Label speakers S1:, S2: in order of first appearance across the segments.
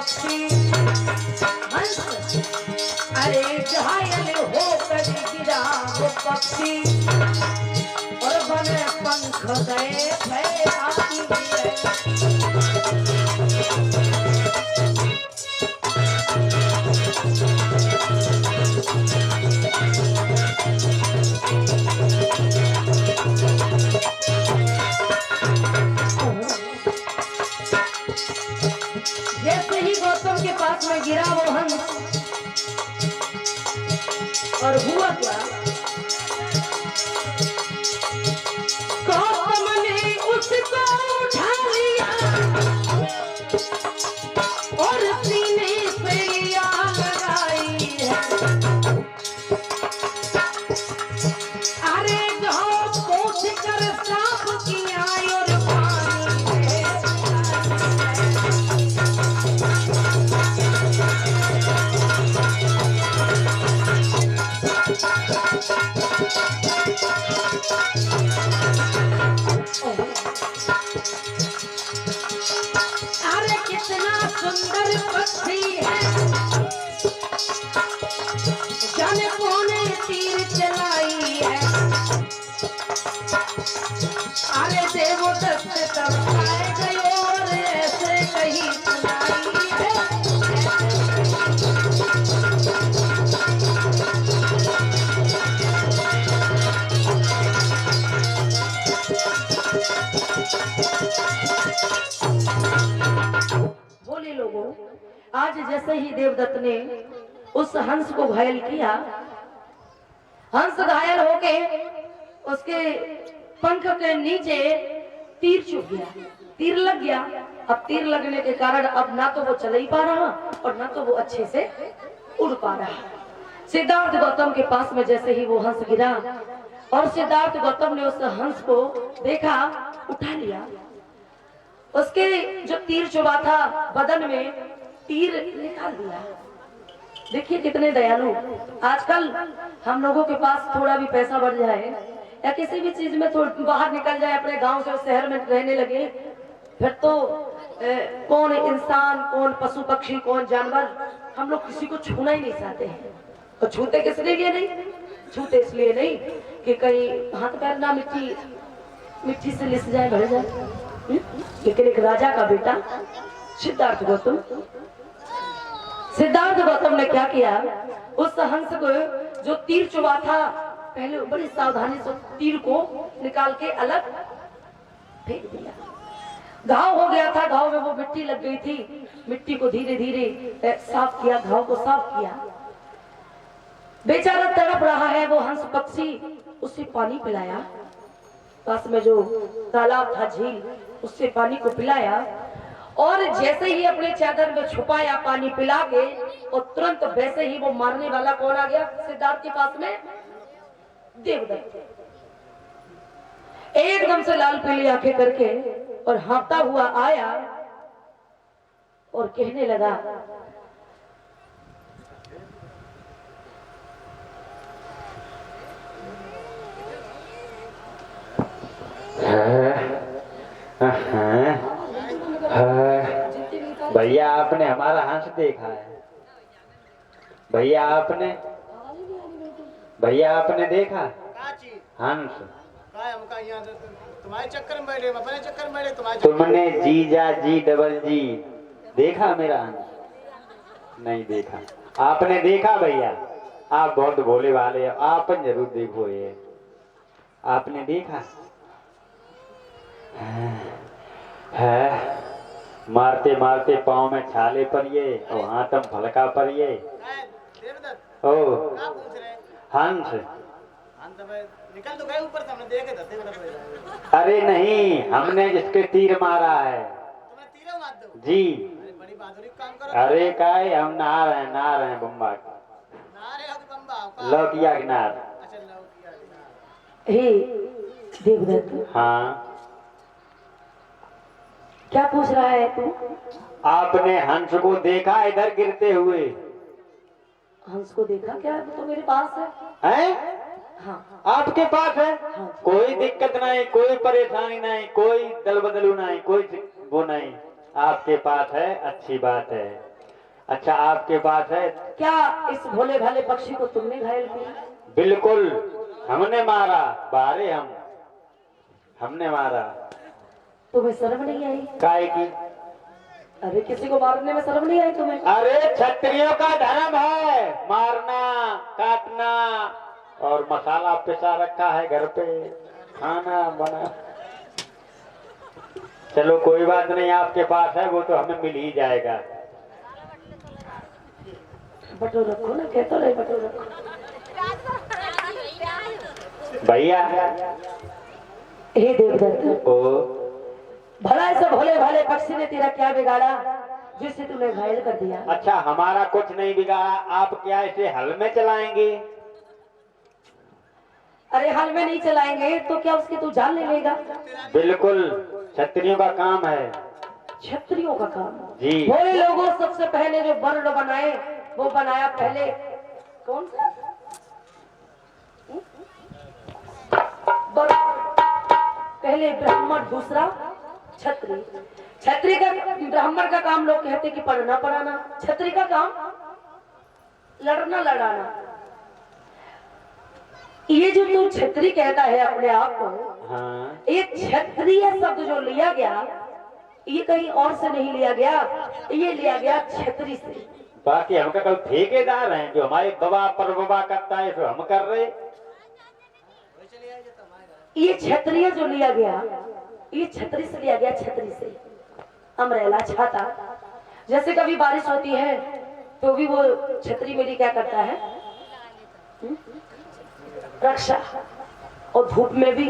S1: पक्षी हंस अरे घायल हो कर गिरा वो पक्षी और बने पंख गए थे आती जैसे ही गौतम के पास में गिरा वो हंस और हुआ क्या गौतम ने उसको उठा लिया और सीने से लिया लगाई है अरे घाव पोंछ कर साफ किया और पानी में अरे कितना सुंदर पक्षी है जाने कौन तीर चलाई है अरे देवदत्त तब आए गए और ऐसे कहीं सुनाई है बोले लोगों आज जैसे ही देवदत्त ने उस हंस को घायल किया हंस घायल होके उसके पंख के नीचे तीर चुभ गया तीर लग गया अब तीर लगने के कारण अब ना तो वो चल ही पा रहा और ना तो वो अच्छे से उड़ पा रहा सिद्धार्थ गौतम के पास में जैसे ही वो हंस गिरा और सिद्धार्थ गौतम ने उस हंस को देखा उठा लिया उसके जो तीर चुभा था बदन में तीर निकाल दिया देखिए कितने दयालु आजकल हम लोगों के पास थोड़ा भी पैसा बढ़ जाए या किसी भी चीज में बाहर निकल जाए अपने गांव से शहर में रहने लगे फिर तो कौन इंसान कौन पशु पक्षी कौन जानवर हम लोग किसी को छूना ही नहीं चाहते हैं और छूते किस लिए नहीं छूते इसलिए नहीं कि कहीं हाथ पैर ना मिट्टी से लिस जाए भर जाए लेकिन एक राजा का बेटा सिद्धार्थ गौतम ने क्या किया उस हंस को जो तीर चुभा था पहले बड़ी सावधानी से तीर को निकाल के अलग फेंक दिया घाव हो गया था घाव में वो मिट्टी लग गई थी मिट्टी को धीरे धीरे साफ किया घाव को साफ किया बेचारा तड़प रहा है वो हंस पक्षी उसे पानी पिलाया पास में जो तालाब था झील उससे पानी को पिलाया और जैसे ही अपने चादर में छुपाया पानी पिला के और तुरंत वैसे ही वो मारने वाला कौन आ गया सिद्धार्थ के पास में देवदत्त एकदम से लाल पीली आंखें करके और हाँफता हुआ आया और कहने लगा
S2: भैया आपने हमारा हंस देखा है भैया आपने देखा हंस
S3: तुम्हारे चक्कर में बैठे अपने चक्कर में बैठे
S2: तुमने जीजा जी डबल जी देखा मेरा हंस नहीं देखा आपने देखा भैया आप बहुत भोले वाले हो आप जरूर देखो ये आपने देखा है मारते मारते पाँव में छाले पर ये और हाथ में फलका पर ये ओ हंस
S3: निकल तो गए ऊपर से हमने देखे थे
S2: अरे नहीं हमने जिसके तीर मारा है
S3: तुमने तीर मार दो
S2: जी
S3: बड़ी बहादुरी काम करो
S2: अरे काय हम नहा रहे हैं बम्बा
S3: नारे हो कि बम्बा
S2: लौकिया किनार
S3: अच्छा लौकिया
S1: हे देवदत्त
S2: हाँ
S1: क्या पूछ रहा है तू
S2: आपने हंस को देखा इधर गिरते हुए
S1: हंस को देखा क्या तो मेरे पास है
S2: हैं
S1: हाँ
S2: आपके पास है
S1: हाँ।
S2: कोई दिक्कत नहीं कोई परेशानी नहीं कोई दल बदलू नहीं कोई वो नहीं आपके पास है अच्छी बात है अच्छा आपके पास है?
S1: क्या इस भोले भाले पक्षी को तुमने घायल किया?
S2: बिल्कुल, हमने मारा, बारे हमने मारा।
S1: तुम्हें शर्म नहीं आई?
S2: काहे की?
S1: अरे किसी को मारने में शर्म नहीं आई तुम्हें?
S2: अरे क्षत्रियों का धर्म है मारना काटना, और मसाला पिसा रखा है घर पे, खाना बना। चलो कोई बात नहीं, आपके पास है वो तो हमें मिल ही जाएगा।
S1: बटो रखो ना, कहते रहे बटो रखो।
S2: भैया
S1: हे देवदत्त,
S2: ओ
S1: भला ऐसा भोले भाले पक्षी ने तेरा क्या बिगाड़ा जिससे तूने घायल कर दिया?
S2: अच्छा हमारा कुछ नहीं बिगाड़ा, आप क्या इसे हल में चलाएंगे?
S1: अरे हाल में नहीं चलाएंगे तो क्या उसकी तू जान ले लेगा?
S2: बिल्कुल, क्षत्रियों का काम है।
S1: क्षत्रियों का काम
S2: जी।
S1: भोले लोगों सबसे पहले जो वर्ण बनाए वो बनाया पहले कौन सा वर्ण? पहले ब्राह्मण, दूसरा क्षत्रिय। क्षत्रिय का, ब्राह्मण का काम लोग कहते कि पढ़ना पढ़ाना, क्षत्रिय का काम लड़ना लड़ाना। ये जो तू क्षत्रिय कहता है अपने आप को,
S2: हाँ।
S1: ये क्षत्रिय शब्द जो लिया गया ये कहीं और से नहीं लिया गया, ये लिया गया क्षत्रिय से।
S2: बाकी हम कल ठेकेदार हैं, जो हमारे बाबा परबाबा करता है तो हम कर रहे।
S1: ये क्षत्रिय जो लिया गया ये छतरी से लिया गया, छतरी से। अमरेला छाता, जैसे कभी बारिश होती है तो भी वो छतरी मेरी क्या करता है? रक्षा, और धूप में भी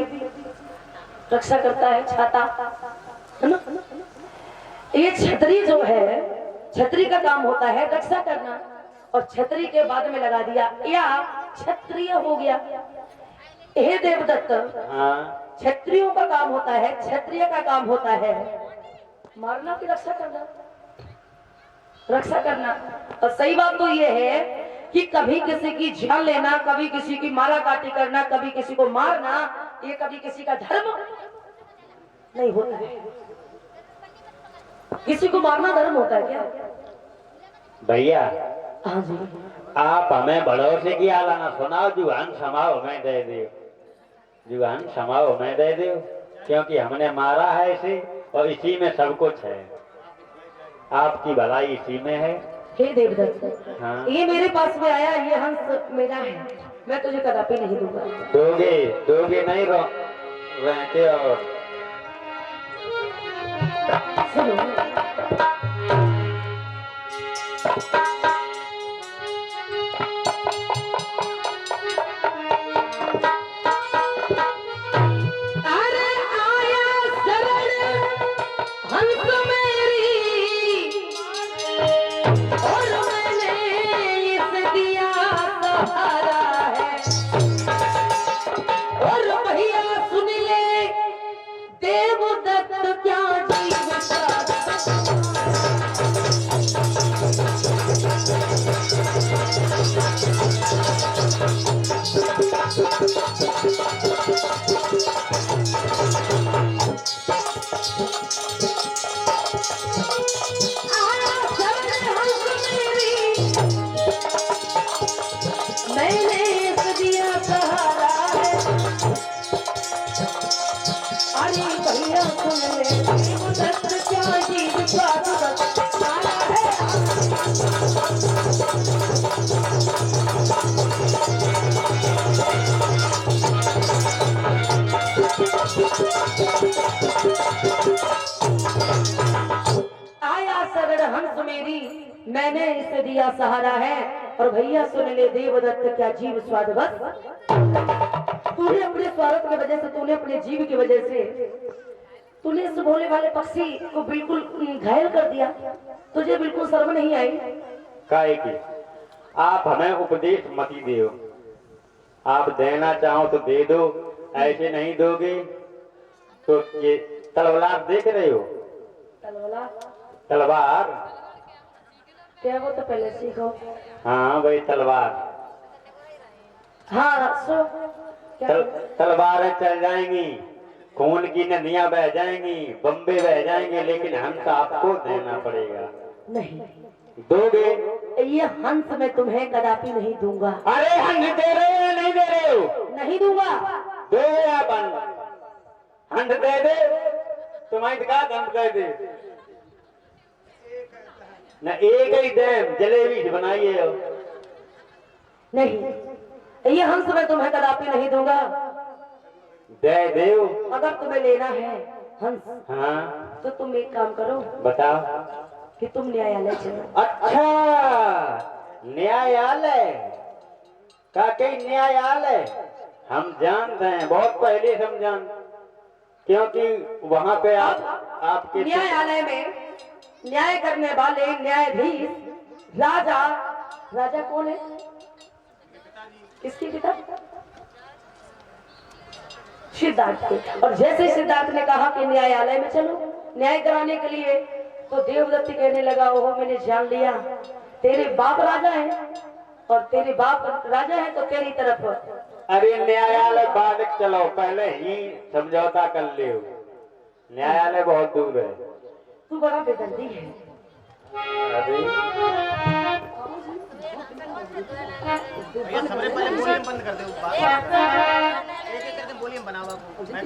S1: रक्षा करता है छाता, है ना? ये छतरी जो है, छतरी का काम होता है रक्षा करना, और छतरी के बाद में लगा दिया या क्षत्रिय हो गया। हे देवदत्त,
S2: हाँ।
S1: क्षत्रियों का काम होता है, क्षत्रिय का काम होता है मारना की रक्षा करना, रक्षा करना। और सही बात तो ये है कि कभी किसी की जान लेना, कभी किसी की मारा काटी करना, कभी किसी को मारना, ये कभी किसी का धर्म नहीं होता है। किसी को मारना धर्म होता है क्या?
S2: भैया
S1: हाँ जी।
S2: आप हमें भरोसे की आलाना सुनाओ, जुआन समाओ हमें दे दो, जुआन समाओ हमें दे दो, क्योंकि हमने मारा है इसे और इसी में सब कुछ है, आपकी भलाई इसी में है।
S1: हे देवदत्त,
S2: हाँ।
S1: ये मेरे पास में आया, ये हंस मेरा है, मैं तुझे कदापि नहीं दूंगा।
S2: दोगे दोगे नहीं रहते। और
S1: सुनो, अरे आया शरण हंस मेरी, और मैंने इस दिया सहारा है, और भैया सुन ले देवदत्त क्या जीव आया शरण हंस मेरी, मैंने इस दिया सहारा है, अरे भैया सुन ले देवदत्त क्या जीव सहारा है। आया शरण हंस मेरी, मैंने इसे दिया सहारा है, और भैया सुन ले देवदत्त क्या जीव स्वादवत। तूने अपने स्वार्थ की वजह से, तूने अपने जीव की वजह से, तूने इस भोले वाले पक्षी को बिल्कुल घायल कर दिया। तुझे बिल्कुल शर्म नहीं आई?
S2: काहे की? आप हमें उपदेश मत ही दो, आप देना चाहो तो दे दो, ऐसे नहीं दोगे तो ये तलवार देख रहे हो?
S1: तलवार?
S2: तलवार
S1: क्या वो तो पहले सीखो।
S2: हाँ वही तलवार।
S1: हाँ सो क्या?
S2: तलवारें चल जाएंगी, खून की नदियां बह जाएंगी, बम्बे बह जाएंगे, लेकिन हम तो आपको देना पड़ेगा।
S1: नहीं,
S2: दोगे?
S1: ये हंस मैं तुम्हें कदापि नहीं दूंगा।
S2: अरे हंस दे रहे हो या नहीं दे रहे हो?
S1: नहीं दूंगा।
S2: दोगे या बंद? हंस दे दे, तुम्हारी कहा हंस दे दे ना, एक ही दे जलेबी बनाइए हो।
S1: नहीं, ये हंस मैं तुम्हें कदापि नहीं दूंगा।
S2: दे देव।
S1: अगर तुम्हें लेना है हंस,
S2: हाँ
S1: तो तुम एक काम करो
S2: बताओ।
S1: कि तुम न्यायालय चलो।
S2: अच्छा, न्यायालय का कई न्यायालय हम जानते हैं, बहुत पहले से हम जान, क्योंकि वहां पे आपके
S1: न्यायालय में न्याय करने वाले न्यायाधीश राजा, राजा कौन है? किसके पिता? सिद्धार्थ के। और जैसे सिद्धार्थ ने कहा कि न्यायालय में चलो न्याय कराने के लिए, तो देवदत्त कहने लगा, ओहो मैंने जान लिया, तेरे बाप राजा है और तेरे बाप राजा है तो तेरी तरफ।
S2: अरे न्यायालय बाद में चलो, पहले ही समझौता कर ले। न्यायालय बहुत दूर है।
S1: तू बड़ा बेदर्दी है।
S2: अरे
S3: भैया सबसे पहले वॉल्यूम बंद कर दे, एक एक करके वॉल्यूम बनावा को मैं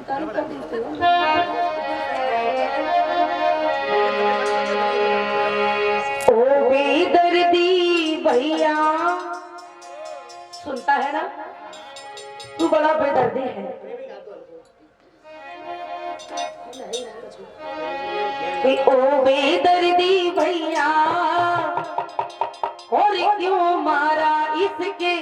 S1: ओ बेदर्दी भैया, सुनता है ना? तू बड़ा बेदर्दी है। ओ बेदर्दी भैया, और क्यों मारा इसके,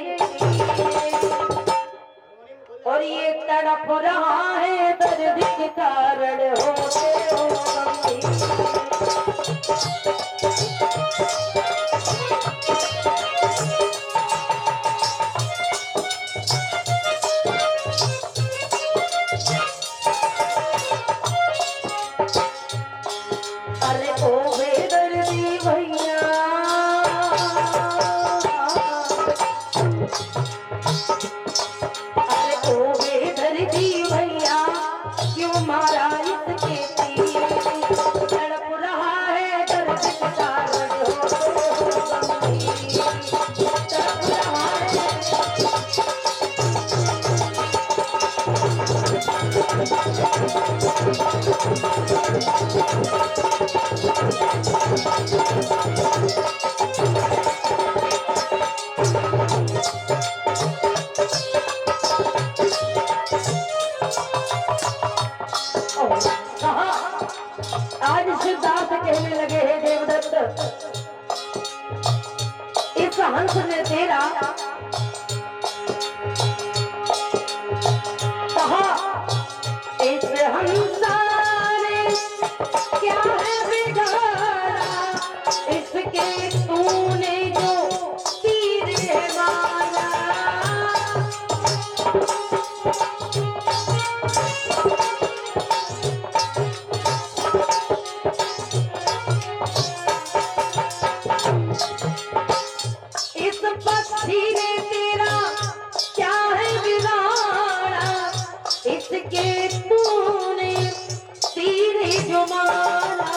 S1: और ये तड़प रहा है दर्द के कारण होते हो गंभीर। अरे ओ बेदर्दी भैया, अरे ओ बेदर्दी भैया, क्यों मारा इसके तीर, तड़प रहा है दर्द के कारण हो गंभीर, तड़प रहा है। आज सिद्धार्थ कहने लगे, हे देवदत्त, इस हंस ने तेरा कहा, इस हंसा ने क्या है बिगाड़ा, इसके तूने जो तीर है मारा। इस पक्षी ने तेरा क्या है बिगाड़ा, इसके तूने तीर जो मारा।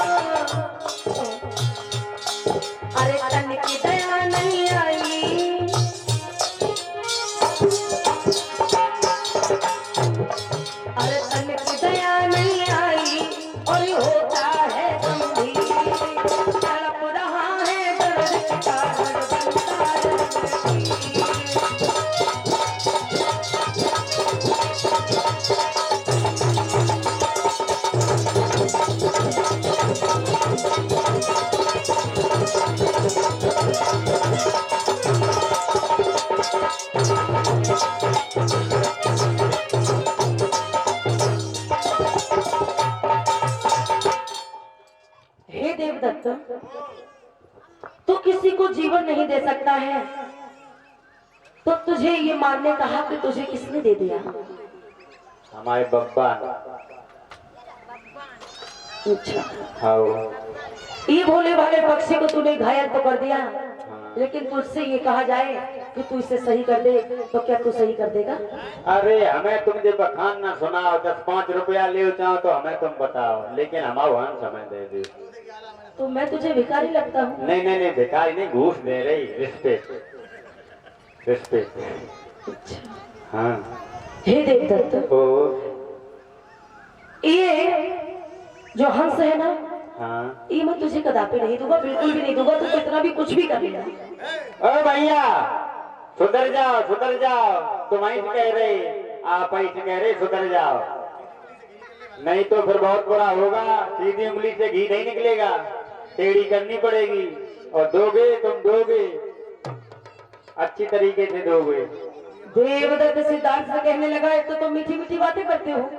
S1: अरे तन की दया नहीं आई, अरे तन की दया नहीं आई, और होता है गंभीर, तड़प रहा है दर्द के कारण बनता है गंभीर। हे देवदत्त, तू किसी को जीवन नहीं दे सकता है, तो तुझे ये मारने का हक तुझे किसने दे दिया?
S2: हमारे बब्बा।
S1: अच्छा,
S2: हाँ
S1: ये भोले भाले पक्षी को तूने घायल तो कर दिया,
S2: हाँ।
S1: लेकिन तुझसे ये कहा जाए कि तू इसे सही कर दे, तो क्या तू सही कर देगा?
S2: अरे हमें तुम जब बखान ना सुनाओ, 10-5 रुपया ले चाहो तो हमें तुम बताओ, लेकिन हमारा वहां समय दे दे।
S1: तो मैं तुझे भिखारी लगता हूँ?
S2: नहीं नहीं नहीं, भिखारी नहीं, घूस दे रही, रिस्पेक्ट रिस्पेक्ट। हाँ।
S1: हे देवदत्त,
S2: ओ
S1: ये जो हंस है ना,
S2: हाँ।
S1: ये मैं तुझे कदापि नहीं दूंगा, बिल्कुल भी नहीं दूंगा। तू कितना भी कुछ भी कर लेगा।
S2: ओ भैया सुधर जाओ सुधर जाओ, तुम ऐसे कह रहे, आप ऐसे कह रहे, सुधर जाओ, नहीं तो फिर बहुत बुरा होगा। सीधी उंगली से घी नहीं निकलेगा, टेढ़ी करनी पड़ेगी, और दोगे तुम दोगे, अच्छी तरीके से दोगे।
S1: देवदत्त सिद्धार्थ से कहने लगा, एक तो तुम मीठी मीठी बातें करते हो,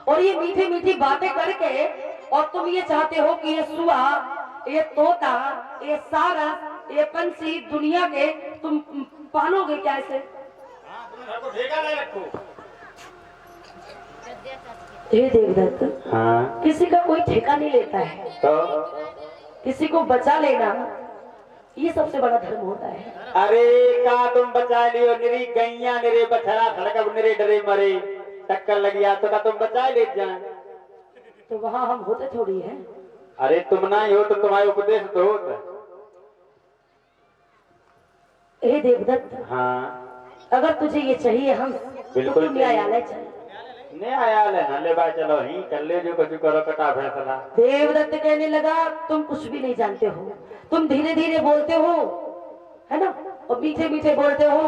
S1: और ये मीठी मीठी बातें करके और तुम ये चाहते हो कि ये सुआ, ये तोता, ये सारस, ये पंछी दुनिया के तुम पालोगे कैसे? हे देवदत्त,
S2: हाँ।
S1: किसी का कोई ठेका नहीं लेता है,
S2: तो
S1: किसी को बचा लेना ये सबसे बड़ा धर्म होता है।
S2: अरे का तुम बचा लियो, निरी गैया निरे बछड़ा धड़कब निरे डरे मरे, टक्कर लगी आ तो का तुम बचा ले जाए।
S1: तो वहाँ हम होते थोड़ी है।
S2: अरे तुम ना ही हो तो तुम्हारे उपदेश तो होता।
S1: हे देवदत्त,
S2: हाँ।
S1: अगर तुझे ये चाहिए हम
S2: बिल्कुल
S1: तो न्यायालय चल।
S2: न्यायालय न ले भाई, चलो ही कर ले जो कुछ करो, कटा फैसला।
S1: देवदत्त कहने लगा, तुम कुछ भी नहीं जानते हो, तुम धीरे धीरे बोलते हो, है ना, और मीठे मीठे बोलते हो,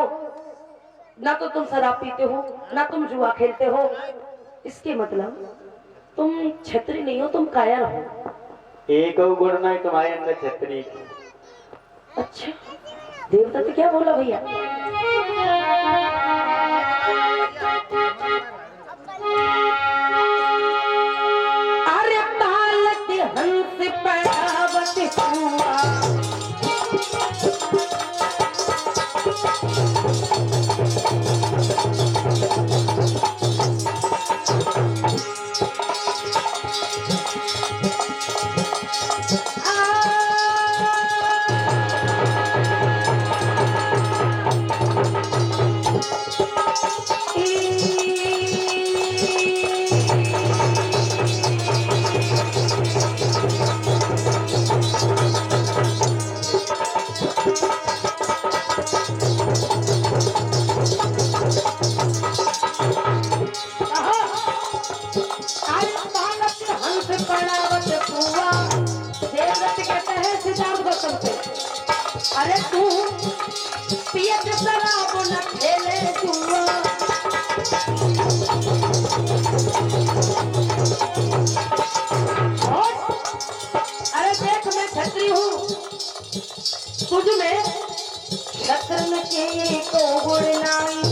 S1: ना तो तुम शराब पीते हो, ना तुम जुआ खेलते हो। इसके मतलब तुम छत्री नहीं हो, तुम कायर हो।
S2: एक गुण नहीं तुम्हारे अंदर छतरी की।
S1: अच्छा, देवदत्त क्या बोला भैया? अरे पालत हंस पड़ावत हुआ, अरे तू पियत शराब न खेले जुआ, अरे देख मैं छत्री हूँ, तुझ में छत्र के को गुण नहीं,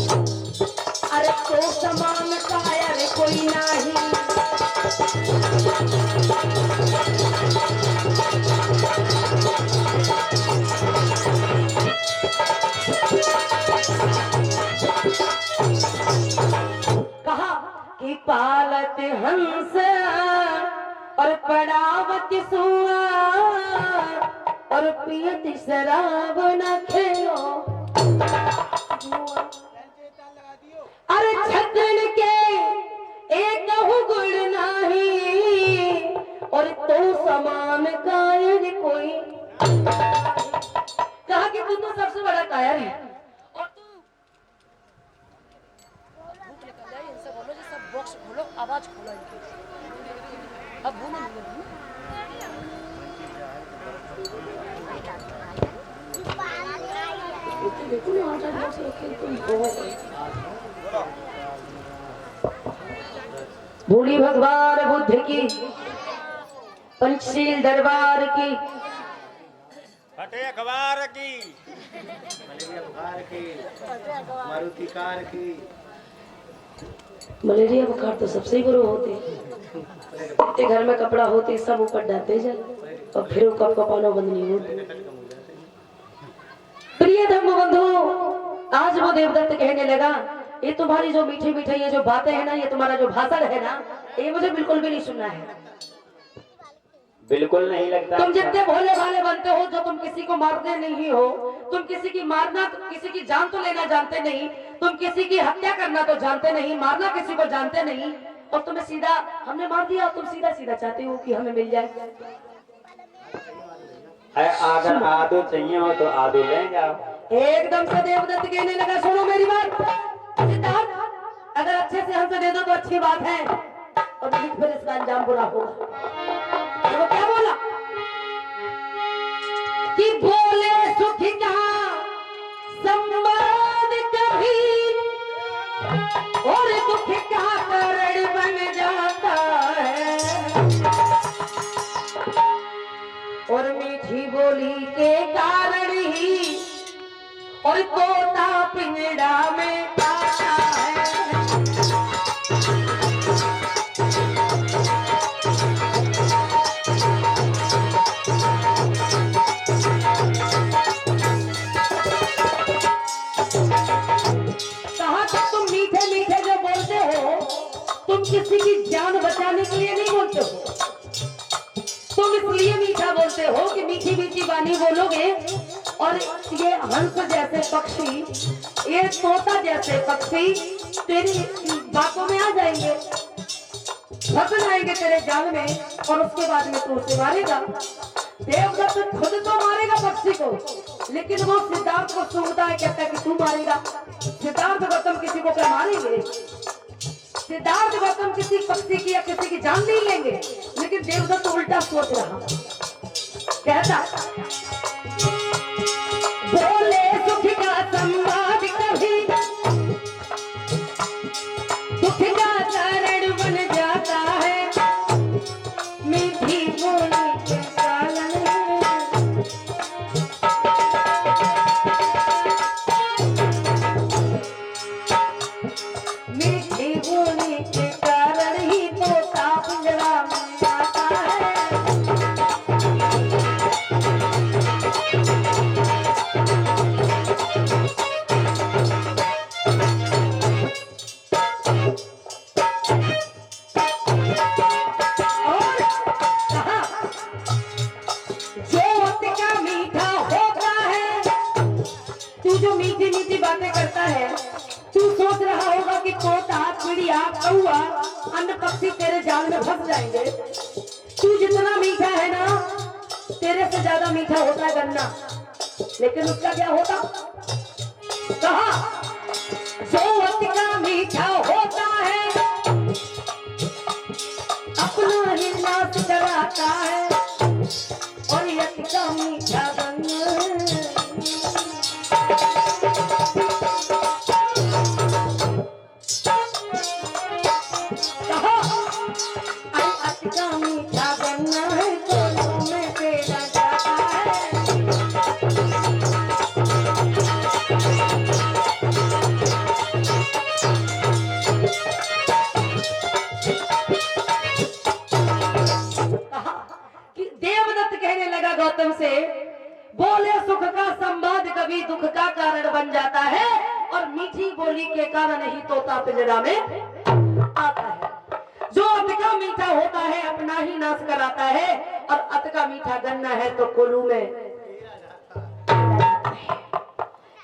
S1: अरे तो समान कायर कोई नहीं। कहा कि पालत हंस और पड़ावत सुआ, और पियत शराब न खेलो। अरे छतन के एक गुण नहीं, और तो समान कायर कोई। कहा कि तू तो सबसे बड़ा कायर है, और तू इनसे बोलो जी, सब बॉक्स खोलो, आवाज खोलो इनकी। अब बोलो भोली भगवान बुद्ध की, पंचशील दरबार की,
S3: फटे अखबार की, मलेरिया बुखार की, मारुति कार की।
S1: मलेरिया बुखार तो सबसे बुरे होते हैं। घर में कपड़ा होते सब ऊपर डालते जाए, और फिर कप कपाना बंद नहीं होती। प्रिय धर्म बंधु, आज वो देवदत्त कहने लगा, ये तुम्हारी जो मीठी मीठी ये जो बातें है ना, ये तुम्हारा जो भाषण है ना, ये मुझे बिल्कुल भी नहीं सुनना है।
S2: बिल्कुल नहीं लगता।
S1: तुम जितने भोले भाले जानते हो जो तुम किसी को मारते नहीं हो, तुम किसी की मारना, किसी की जान तो लेना जानते नहीं, तुम किसी की हत्या करना तो जानते नहीं, मारना किसी को जानते नहीं, और तुम्हें सीधा हमने मार दिया, तुम सीधा सीधा चाहते हो कि हमें मिल जाए।
S2: अगर आदो चाहिए हो तो आदो ले जाओ।
S1: एकदम से देवदत्त कहने लगा, सुनो मेरी बात सिद्धार्थ, अगर अच्छे से हमसे दे दो तो अच्छी बात है, और नहीं फिर इसका अंजाम बुरा होगा। तो वो क्या बोला कि बोले सुख का संवाद कभी और दुख का कारण बन जाता है, और मीठी बोली के कारण ही और तोता पिंजड़ा में आता है। कहा कि तुम मीठे मीठे जो बोलते हो, तुम किसी की जान बचाने के लिए नहीं बोलते हो, तुम इसलिए मीठा बोलते हो कि मीठी मीठी वाणी बोलोगे और ये हंस जैसे पक्षी, ये तोता जैसे पक्षी तेरी बातों में आ जाएंगे, फंस जाएंगे तेरे जाल में, और उसके बाद में तू उसे मारेगा। देवदत्त खुद तो मारेगा पक्षी को, लेकिन वो सिद्धार्थ को सूंघता है, कहता है कि तू मारेगा। सिद्धार्थ गौतम किसी को क्या मारेंगे? सिद्धार्थ गौतम किसी पक्षी की या किसी की जान नहीं लेंगे, लेकिन देवदत्त उल्टा सोच रहा, कहता बोले सुख का संवाद कभी दुख का कारण बन जाता है, मीठी बोली के कारण मीठी बोली के कारण ही तोता पिंजरा में आता है। और कहा जो अतिका मीठा होता है, तू जो मीठी मीठी बातें करता है, तू सोच रहा होगा कि तोता, चिड़िया, कौआ, अन्य पक्षी तेरे जाल में फंस जाएंगे। तू जितना मीठा है ना, तेरे से ज्यादा मीठा होता है गन्ना, लेकिन उसका क्या होता? कहा जो अतिका मीठा होता है अपना ही नाश कराता है, और ये अतिका मीठा गन्ना अतिका मीठा गन्ना है, कोलों में तेरा जाता है। कि देवदत्त कहने लगा गौतम से, बोले सुख का संवाद कभी दुख का कारण बन जाता है, और मीठी बोली के कारण ही तोता पिंजरा में आता है। जो अत का मीठा होता है अपना ही नाश कराता है, और अत का मीठा गन्ना है तो कोलू में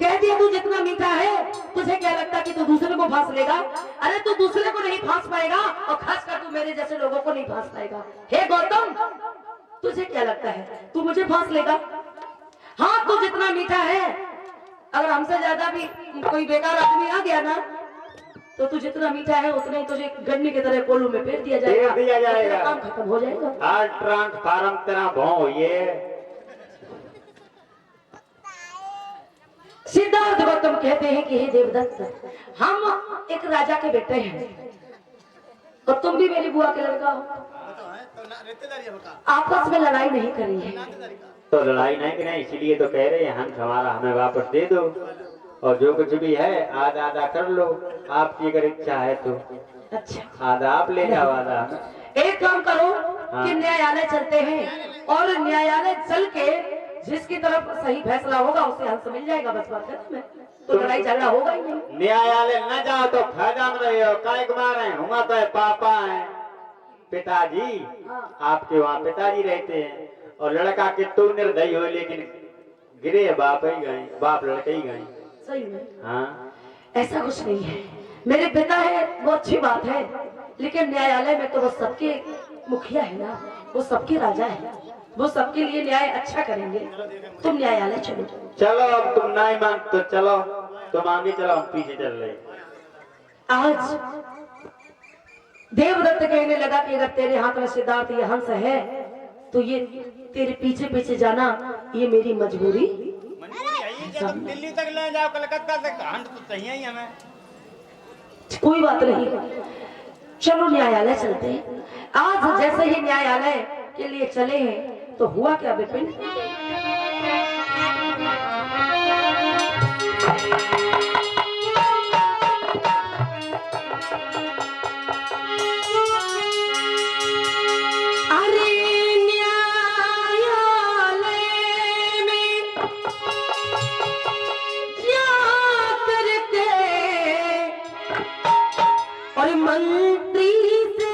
S1: कह दिया तू जितना मीठा है, तुझे क्या लगता कि तू दूसरे को फांस लेगा? अरे तू दूसरे को नहीं फांस पाएगा, और खासकर तू मेरे जैसे लोगों को नहीं फांस पाएगा। हे गौतम, तुझे क्या लगता है तू मुझे फांस लेगा? हाँ, तू जितना मीठा है, अगर हमसे ज्यादा भी कोई बेकार आदमी आ गया ना, तो तू जितना मीठा है उतना ही तुझे गन्ने की तरह कोलू में फेर दिया जाएगा, तेरा काम खत्म हो जाएगा।
S2: आज ट्रांसफार्म तेरा भाव ये
S1: सिद्धार्थ गौतम कहते हैं कि हे देवदत्त, हम एक राजा के बेटे हैं, और तुम भी मेरी बुआ के लड़का हो, आपस में लड़ाई नहीं करी है।
S2: तो लड़ाई नहीं की नहीं, इसीलिए तो कह रहे हैं हम, हमारा हमें वापस दे दो, और जो कुछ भी है आधा आधा कर लो, आपकी अगर इच्छा है तो।
S1: अच्छा,
S2: आधा आप ले जाओ, आधा।
S1: एक काम करो
S2: हाँ।
S1: कि न्यायालय चलते हैं, और न्यायालय चल के जिसकी तरफ सही फैसला होगा उसे हंस मिल जाएगा, बस बात खत्म है, तो लड़ाई झगड़ा होगा ही नहीं।
S2: न्यायालय न जाओ तो फायदा में रहे हो, काय कुमार है, हुआ तो है पापा है, पिताजी,
S1: हाँ।
S2: आपके वहाँ पिताजी रहते हैं, और लड़का कितु निर्दयी हो लेकिन गिरे बाप ही गए, बाप लड़के ही गए।
S1: सही में
S2: हाँ
S1: ऐसा कुछ नहीं है, मेरे पिता है वो अच्छी बात है, लेकिन न्यायालय में तो वो सबके मुखिया है ना, वो सबके राजा है, वो सबके लिए न्याय अच्छा करेंगे। तुम न्यायालय चलो।
S2: चलो अब तुम नहीं मान तो चलो, तुम आगे चलो, हम पीछे चल रहे।
S1: आज देवदत्त कहने लगा कि अगर तेरे हाथ में सिद्धार्थ ये हंस है तो ये तेरे पीछे पीछे जाना ये मेरी मजबूरी।
S3: जब दिल्ली तक ले जाओ, कलकत्ता तक, हंस तो चाहिए ही हमें।
S1: कोई बात नहीं, चलो न्यायालय चलते हैं। आज जैसे ही न्यायालय के लिए चले हैं तो हुआ क्या विपिन? और मंत्री से